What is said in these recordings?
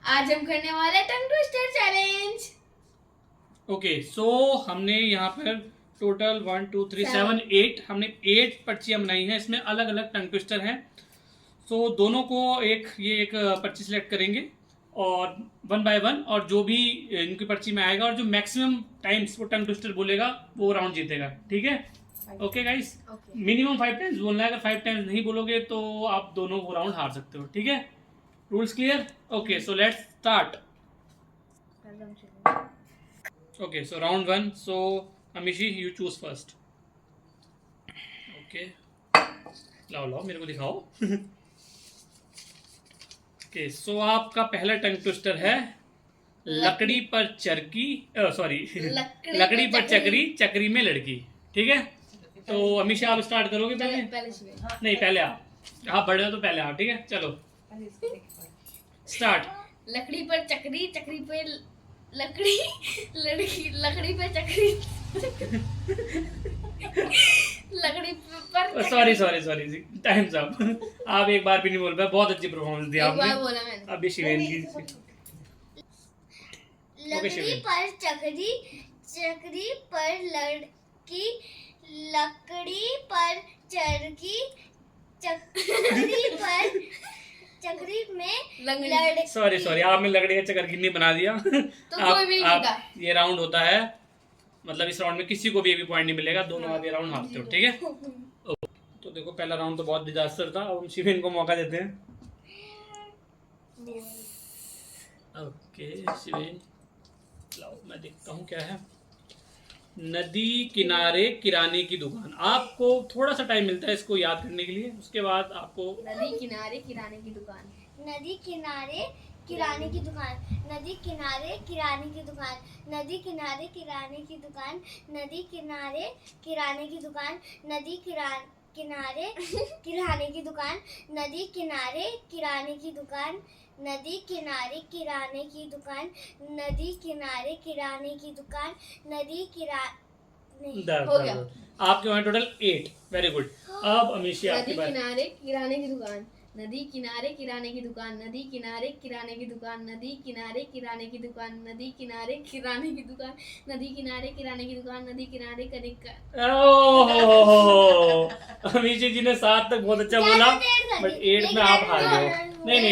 आज हम करने वाले tongue twister challenge. Okay so हमने यहाँ पर टोटल 1 2 3 7 8 हमने 8 पर्चियाँ बनाई हैं। इसमें अलग अलग टंग ट्विस्टर हैं। सो दोनों को एक पर्ची सिलेक्ट करेंगे और 1 बाय 1, और जो भी इनकी पर्ची में आएगा और जो मैक्सिमम टाइम्स वो टंग ट्विस्टर बोलेगा वो राउंड जीतेगा। ठीक है? ओके गाइस, मिनिमम 5 टाइम्स बोलना है। अगर 5 टाइम्स नहीं बोलोगे तो आप दोनों वो राउंड हार सकते हो। ठीक है? Rules clear? Okay so let's start. Okay, so round 1. So Amishi, you choose first. Okay. लाओ मेरे को दिखाओ। Okay, so आपका पहला टंग ट्विस्टर है लकड़ी पर चरकी, सॉरी लकड़ी पर चक्री, चक्री में लड़की। ठीक है? तो अमीशा आप स्टार्ट करोगे पहले? नहीं, पहले आप बड़े हो तो पहले आप। ठीक है, चलो स्टार्ट। लकड़ी पर चक्री, चक्री पे लकड़ी, लड़की लकड़ी पे चक्री, लकड़ी पर सॉरी टाइम्स अप। आप एक बार भी नहीं बोल पाए। बहुत अच्छी परफॉर्मेंस दी आपने। बोला मैंने। अभी शिवेन की। लकड़ी पर चक्री, चक्री पर लड़की, लकड़ी पर चरखी, चक्री पर चक्री में लड़की। सॉरी आपने लकड़ी का चक्कर बना दिया। तो कोई भी नहीं जीता। ये राउंड होता है, मतलब इस राउंड में किसी को भी पॉइंट नहीं मिलेगा। दोनों आप ये राउंड हारते हो। ठीक है? तो देखो पहला राउंड तो बहुत डिजास्टर था। अब हम शिवेन को मौका देते हैं। ओके शिवेन, लाओ मैं देखता हूँ क्या है। नदी किनारे किराने की दुकान। आपको थोड़ा सा टाइम मिलता है इसको याद करने के लिए। उसके बाद आपको नदी किनारे किराने की दुकान, नदी किनारे किराने की दुकान, नदी किनारे किराने की दुकान, नदी किनारे किराने की दुकान, नदी किनारे किराने की दुकान, नदी किनारे किराने की दुकान, नदी किनारे किराने की दुकान, नदी किनारे किराने की दुकान, नदी किनारे किराने की दुकान, नदी हो गया। आपके वहाँ टोटल 8। Very good. अब अमीशी आपकी नदी बात। किनारे किराने की दुकान, नदी किनारे किराने की दुकान, नदी किनारे किराने की दुकान, नदी किनारे किराने की दुकान, नदी किनारे किराने की दुकान, नदी किनारे किराने की दुकान, नदी किनारे अमीशी जी ने 7 तक बहुत अच्छा बोला, बट 8 में आप हार गए हो। नहीं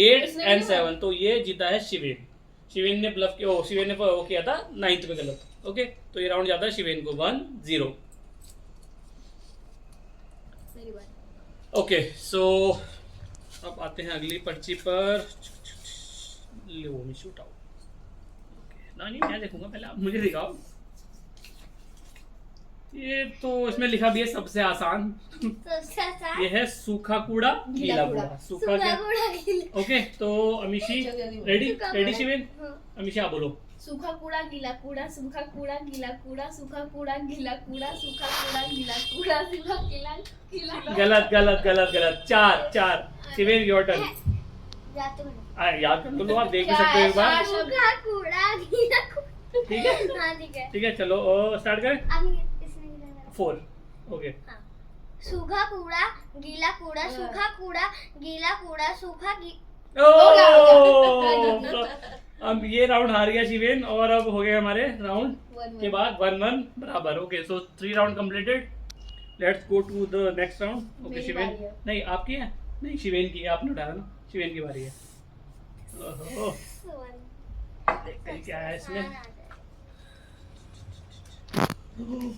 8 एंड 7 तो ये जीता है शिवेन। शिवेन ने ब्लफ किया, शिवेन ने वो किया था 9th पे गलत। ओके, तो ये राउंड जाता है शिवेन को 1-0। ओके सो अब आते हैं अगली पर्ची पर। लो मी शूट आउट। नहीं मैं देखूंगा, पहले आप मुझे दिखाओ। ये तो इसमें लिखा भी है सबसे आसान। ये है सूखा कूड़ा गीला कूड़ा। सूखा कूड़ा। ओके तो अमीशी रेडी शिवेन? अमीशी आप बोलो। सूखा कूड़ा गीला कूड़ा, सूखा कूड़ा गीला कूड़ा, सूखा कूड़ा गीला कूड़ा, सूखा कूड़ा गीला कूड़ा, सूखा गीला। गलत। 4 शिवेन योर टर्न। याद कर लो, आप देख भी सकते हो एक बार। सूखा कूड़ा गीला कूड़ा। ठीक है? हाँ ठीक है। ठीक है, चलो स्टार्ट करें। 4 ओके। सूखा कूड़ा गीला कूड़ा, सूखा कूड़ा गीला कूड़ा, सूखा अब ये राउंड हार गया शिवेन, और अब हो गए हमारे राउंड के बाद 1-1 बराबर। Okay so 3 round completed. Let's go to the next round. Okay Shiven, नहीं आपकी है? नहीं शिवेन की है, आपने उठाया ना। शिवेन की बारी है। ओहो, देखते हैं क्या है इसमें।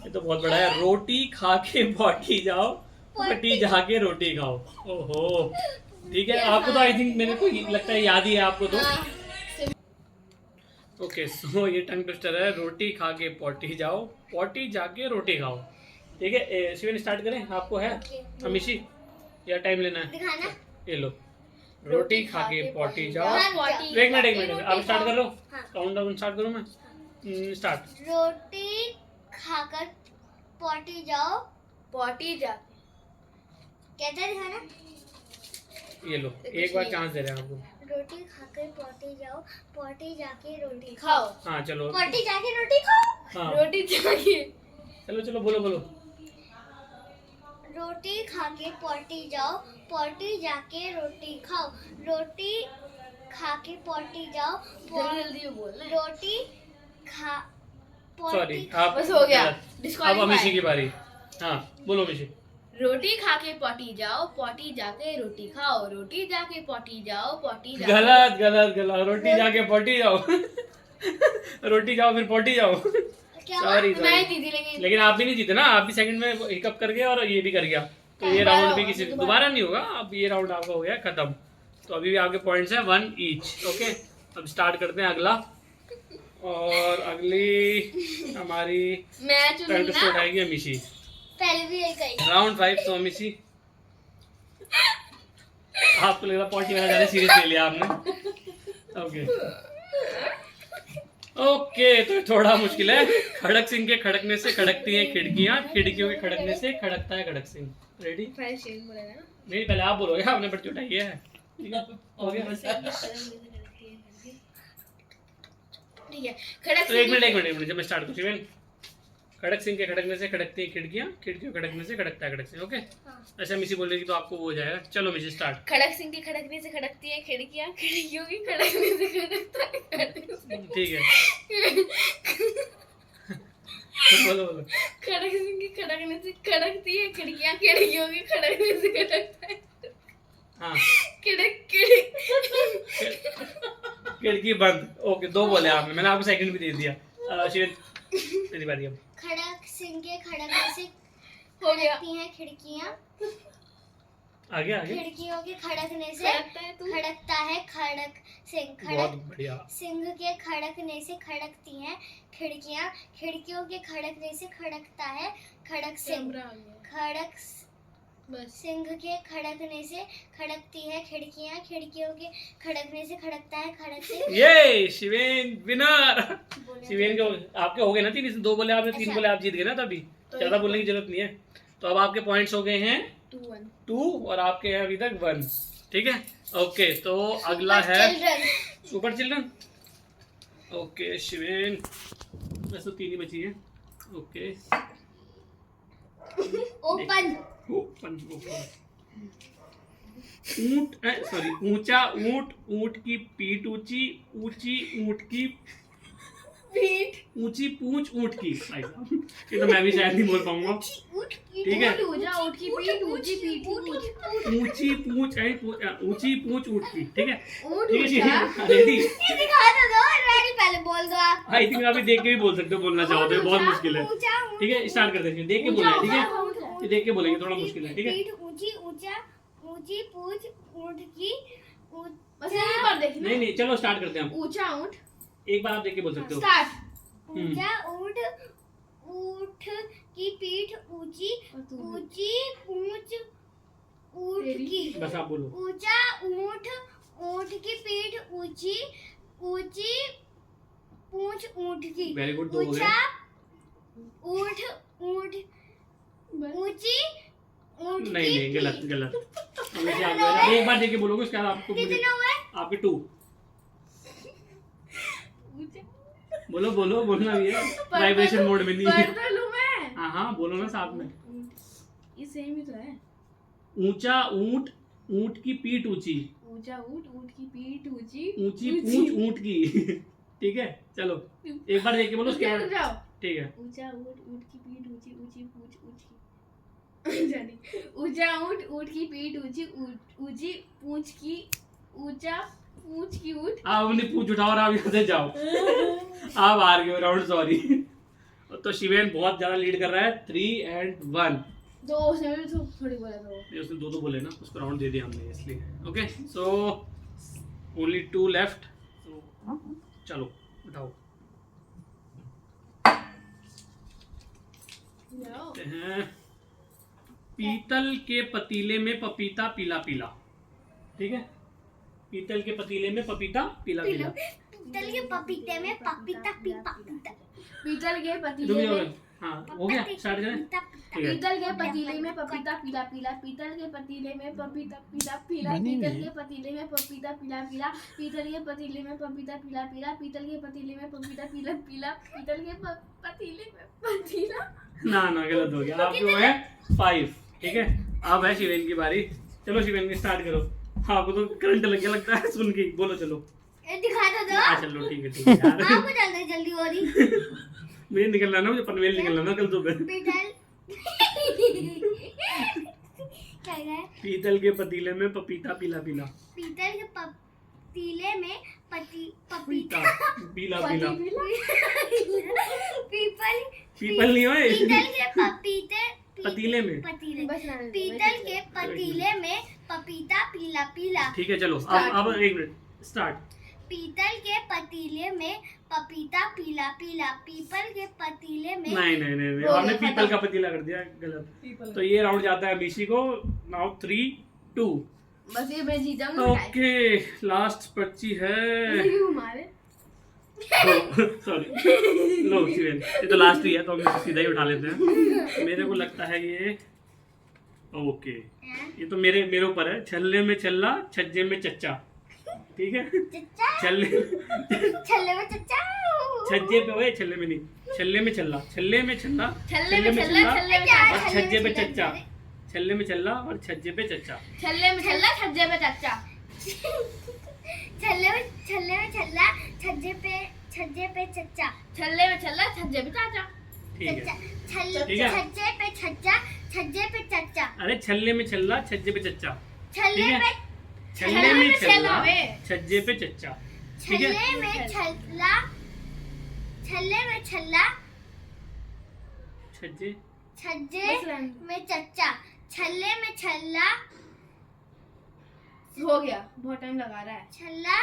ये तो बहुत बड़ा है। रोटी खा के पॉटी जाओ, पॉटी जाके रोटी खाओ। ओहो ठीक है, आपको तो आई थिंक मेरे को लगता है याद ही है आपको तो। ओके सो ये टंग ट्विस्टर है। रोटी खा के पॉटी जाओ, पॉटी जाके रोटी खाओ। ठीक है शिवेन स्टार्ट करें? आपको है अमीशी या टाइम लेना है? दिखाना। ये लो, रोटी खा के पॉटी जाओ। एक मिनट आप स्टार्ट कर लो। काउंट डाउन स्टार्ट करूँ मैं? स्टार्ट। रोटी खाकर पॉटी जाओ, पॉटी जा। कैसे दिखाना? ये लो, एक बार चांस दे रहे हैं आपको। रोटी खाकर पॉटी जाओ, पॉटी जाके रोटी खाओ। हाँ चलो, पॉटी जाके रोटी खाओ। हाँ रोटी जाके। चलो बोलो। रोटी खाके पॉटी जाओ, पॉटी जाके रोटी खाओ, रोटी खा के पोटी जाओ, जल्दी जल्दी बोलना है। रोटी खा सॉरी पोटी आप बस हो गया। गलत। अब Disqualify। अमिशी की बारी। हाँ बोलो अमिशी। रोटी खा के पॉटी जाओ, पॉटी जाके रोटी खाओ, रोटी जाके पॉटी जाओ, पॉटी जाके गलत गलत गलत, रोटी जाके पोटी जाओ। रोटी जाओ फिर पोटी जाओ। क्या सॉरी तो मैं जीती लेकिन लेकिन आप भी नहीं जीते ना, आप भी सेकंड में हिकअप कर गए और ये भी कर गया, तो ये दोबारा राउंड भी होगा, किसी दोबारा। दोबारा नहीं होगा। अब ये राउंड आपका हो गया खत्म, तो अभी भी आपके पॉइंट्स हैं 1 ईच। ओके अब स्टार्ट करते हैं अगला, और अगली हमारी मैं टर्न चुनूंगी स्टार्ट ना। आएगी अमिशी। पहले भी यही कही। राउंड 5 तो अमिशी। आपको लग रहा पॉटी वाला ज्यादा सीरियस ले लिया आपने। ओके ओके तो थोड़ा मुश्किल है। खड़क सिंह के खड़कने से खड़कती हैं खिड़कियां, खिड़कियों के खड़कने से खड़कता है खड़क सिंह। रेडी? पहले शेर बोलेगा ना। नहीं पहले आप बोलोगे, आपने बट उठाई है। ठीक है हो गया। ठीक है खड़क तो एक मिनट जब मैं स्टार्ट करूँ शिवेन। खड़क सिंह के खड़कने से खड़कती हैं खिड़कियां, खिड़कियों के खड़कने से खड़कता है खड़क सिंह। ओके अच्छा मिसी बोलेगी तो आपको वो हो जाएगा। चलो मिसी स्टार्ट। खड़क सिंह की खड़कने से खड़कती है खिड़कियां, खिड़कियों की खड़कने से खड़कता है खड़क सिंह। ठीक है बोलो बोलो। खड़क सिंह की खड़कने से खड़कती है खिड़कियां, खिड़कियों की खड़कने से खड़कता है हाँ खिड़क खिड़की बंद। ओके 2 बोले आपने, मैंने आपको सेकंड भी दे दिया। शिवेन मेरी बारी अब। खड़क सिंह के खड़कने से हो गया। खड़कती हैं खिड़कियां, आगे आगे खिड़कियों के खड़कने से खड़कता है तू। खड़कता है खड़क सिंह। बहुत खड़क बढ़िया। सिंह के खड़कने से खड़कती हैं खिड़कियां, खिड़कियों के खड़कने से खड़कता है खड़क सिंह। कैमरा आ गया खड़क बस। सिंह के खड़कने से खड़कती है खिड़कियां, खिड़कियों के खड़कने से खड़कता है खड़क सिंह। ये शिवेन विनर। बोले शिवेन के आपके हो गए ना 3, 2 बोले आपने 3 अच्छा। बोले आप जीत गए ना तभी। तो ज्यादा बोलने की जरूरत नहीं है। तो अब आपके पॉइंट्स हो गए हैं 2-1 2 और आपके हैं अभी तक 1। ठीक है ओके तो अगला है चिल्ड्रन। Super children. ओके शिवेन बस तो 3 ही बची है। Okay open. ओपन ऊंट सॉरी ऊंचा ऊंट, ऊंट की पीठ ऊंची, ऊंची ऊंट की पीठ ऊंची पूंछ ऊंट की। भाई साहब ये तो मैं भी शायद नहीं बोल पाऊंगा। ठीक है ऊंचा ऊंट की पीठ, ऊंची पीठ ऊंट। ऊंची पूंछ ऊंची पूंछ ऊंट की। ठीक है ऊंट ठीक है ऊंचा। रेडी? दिखा तो दो, रेडी पहले बोल दो आप। आई थिंक अभी देख के भी बोल सकते हो, बोलना चाहो तो ये बहुत मुश्किल है। ऊंचा ठीक है स्टार्ट करते हैं, देख के बोलना है। ठीक है ये देख के बोलेंगे, थोड़ा मुश्किल है। ठीक है पीठ ऊंची, ऊंचा ऊंची पूंछ ऊंट की बस एक बार देखना। नहीं चलो स्टार्ट करते हैं हम। ऊंचा ऊंट। एक बार आप देख के बोल सकते हो। स्टार्ट। ऊंचा ऊंट, ऊंट की पीठ ऊंची, ऊंची पूंछ ऊंट की। बस आप बोलो। ऊंचा ऊंट, ऊंट की पीठ ऊंची, ऊंची पूंछ ऊंट की। वेरी गुड 2 हो ऊंचा गए। ऊंट, ऊंट ऊंची ऊंट नहीं की गलत पीठ। गलत। हमेशा आप गलत। एक बार देख के बोलोगे उसके बाद आपको कितने हुए? आपके 2। बोलो बोलो बोलना भी है, वाइब्रेशन मोड में नहीं है। पढ़ तो लूं मैं। हाँ बोलो ना साथ में। ये सेम ही तो है। ऊंचा ऊंट, ऊंट की पीठ ऊंची, ऊंचा ऊंट, ऊंट की पीठ ऊंची, ऊंची पूंछ ऊंट की। ठीक है चलो एक बार देख के बोलो उसके रुक बाद। जाओ। ठीक है ऊंचा ऊंट, ऊंट की पीठ ऊंची, ऊंची पूंछ ऊंची। जानी। ऊंचा ऊंट, ऊंट की पीठ ऊंची, ऊंची पूंछ की, ऊंचा पूंछ की ऊंट। आप अपनी पूंछ उठाओ और आप यहाँ से जाओ। आप हार गए राउंड, सॉरी। तो शिवेन बहुत ज्यादा लीड कर रहा है 3 and 1। दो उसने भी तो थोड़ी बोला था वो। ये उसने 2 बोले ना, उसको राउंड दे दिया हमने इसलिए। Okay so only 2 left. चलो उठाओ। जाओ। देखते हैं पीतल के पतीले में पपीता पीला पीला। ठीक है पीतल के पतीले में पपीता पीला पीला। पीतल के पपीते में पपीता पीपा पीता पीतल के रुक पतीले जाओ। में हाँ हो गया स्टार्ट करें। ठीक है पीतल के पतीले में पपीता पीला पीला, पीतल के पतीले में पपीता पीला पीला, पीतल के पतीले में पपीता पीला पीला, पीतल के पतीले में पपीता पीला पीला, पीतल के पतीले में पपीता पीला पीला, पीतल के पतीले में पतीला। ना गलत हो गया। आपके वो है 5। ठीक है अब है शिवेन की बारी। चलो शिवेन की स्टार्ट करो। आपको तो करंट लग गया लगता है सुन के। बोलो चलो। ये दिखा तो दो। चलो ठीक है यार। आपको जल्दी जल्दी हो रही। मुझे निकलना ना, मुझे पनवेल निकलना ना कल सुबह। पीतल क्या है? पीतल के पतीले में पपीता पीला पीला। पीतल के पतीले में पपीता पपीता पीला पीला। पीपल पीपल नहीं होए। पीतल के पतीले में। पीतल के पतीले में पपीता पीला पीला। ठीक है चलो अब 1 मिनट स्टार्ट। पीतल के पतीले में पपीता पीला पीला। पीपल के पतीले में नहीं आपने पीपल का पतीला कर दिया गलत। तो ये राउंड जाता है अमीशी को। नाउ 3-2। बस ये मैं जीत जाऊंगा। ओके लास्ट पर्ची है। हमारे सॉरी लो शिवेन, ये तो लास्ट ही है तो हम इसे सीधा ही उठा लेते हैं। मेरे को लगता है ये ओके, ये तो मेरे ऊपर है। छल्ले में छल्ला छज्जे में चच्चा। ठीक है छल्ले में चच्चा। छज्जे पे हुए, छल्ले में नहीं, छल्ले में छल्ला, छल्ले में छल्ला, छल्ले में छल्ला, छल्ले में और छज्जे पे चच्चा। छल्ले में छल्ला और छज्जे पे चच्चा। छल्ले में छल्ला छज्जे पे चच्चा। छल्ले में छल्ला छज्जे पे चच्चा। छल्ले में छल्ला छज्जे पे चाचा। ठीक है ठीक है। छज्जे पे छज्जा छज्जे पे चच्चा। अरे छल्ले में छल्ला छज्जे पे चच्चा। छल्ले में छल्ले में छल्ला छज्जे पे चच्चा। ठीक है छल्ले में छल्ला छज्जे छज्जे में चच्चा। छल्ले में छल्ला हो गया, बहुत टाइम लगा रहा है। छल्ला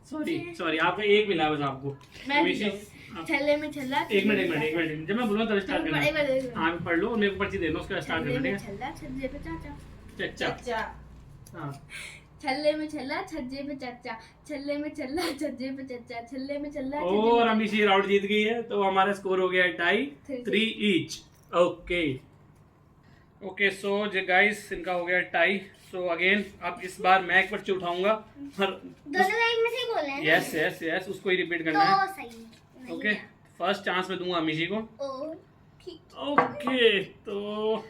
सॉरी आपका एक मिला बस आपको। छल्ले में छल्ला। एक मिनट जब मैं बोलूँ तब स्टार्ट करना। हाँ पढ़ लो, मेरे को पर्ची दे दो, उसका स्टार्ट करना। ठीक है छल्ला छज्जे पे चाचा। चच्चा। हाँ छल्ले में छल्ला छज्जे पे चच्चा। छल्ले में छल्ला छज्जे पे चच्चा। छल्ले में छल्ला। और अमीशी राउंड जीत गई है तो हमारा स्कोर हो गया tie 3 each. Okay so guys इनका हो गया टाई। सो अगेन अब इस बार मैं एक पर्ची उठाऊंगा। दोनों एक में से बोले हैं। यस उसको ही रिपीट करना है। तो सही। ओके फर्स्ट चांस मैं दूंगा अमीशी को। ओ ठीक। ओके तो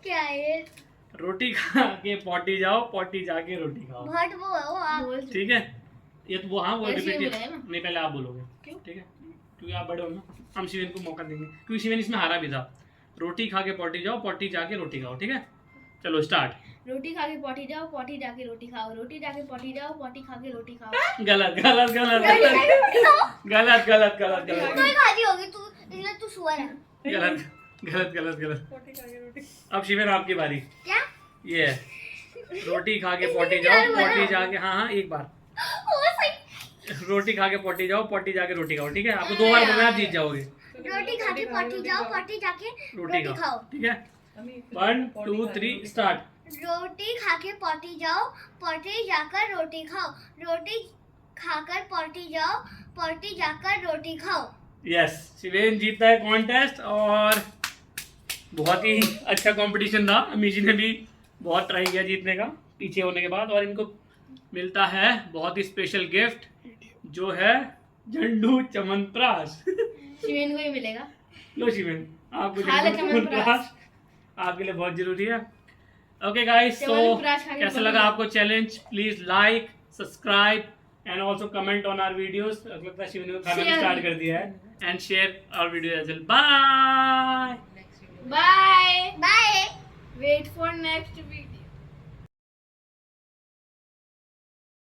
क्या है? रोटी खा के पॉटी जाओ, पॉटी जाके रोटी खाओ। बहुत वो है वो आप। ठीक है ये तो वो हाँ वो ऐसे ही रिपीट बोला है ना? नहीं, पहले आप बोलोगे। क्यों? ठीक है क्योंकि आप बड़े हो ना, हम शिवेन को मौका देंगे क्योंकि शिवेन इसमें हारा भी था। रोटी खा के पॉटी जाओ, पॉटी जाके रोटी खाओ। ठीक है चलो स्टार्ट। रोटी खा के पॉटी जाओ, पॉटी जाके रोटी खाओ। रोटी जाके पॉटी जाओ, पॉटी खा के रोटी खाओ। गलत। तू ही खाती होगी तू, इसलिए तू सुअर है। गलत। अब शिवेन आपकी बारी। क्या? ये रोटी खा के पॉटी जाओ, पॉटी जाके हाँ एक बार। ओ सही। रोटी खा के पॉटी जाओ, पॉटी जाके रोटी खाओ। ठीक है आपको 2 बार बोलना, आप जीत जाओगे। रोटी खा के पॉटी जाओ, पॉटी जाके रोटी खाओ। ठीक है 1 2 3 स्टार्ट। रोटी खा के पॉटी जाओ, पॉटी जाकर रोटी खाओ। रोटी खाकर पॉटी जाओ, पॉटी जाकर रोटी खाओ। यस शिवेन जीतता है कॉन्टेस्ट। और बहुत ही अच्छा कंपटीशन था। अमीशी ने भी बहुत ट्राई किया जीतने का पीछे होने के बाद। और इनको मिलता है बहुत ही स्पेशल गिफ्ट जो है झंडू च्यवनप्राश। शिवेन को ही मिलेगा। लो शिवेन आपको खा ले झंडू च्यवनप्राश। च्यवनप्राश आपके लिए बहुत जरूरी है। ओके गाइस तो च्यवनप्राश खा के कैसा बोलो। लगा आपको challenge? Please like subscribe and also comment on our videos. लगता है शिवेन ने खाना भी स्टार्ट कर दिया है। And share our video as well. Bye bye bye. Wait for next week.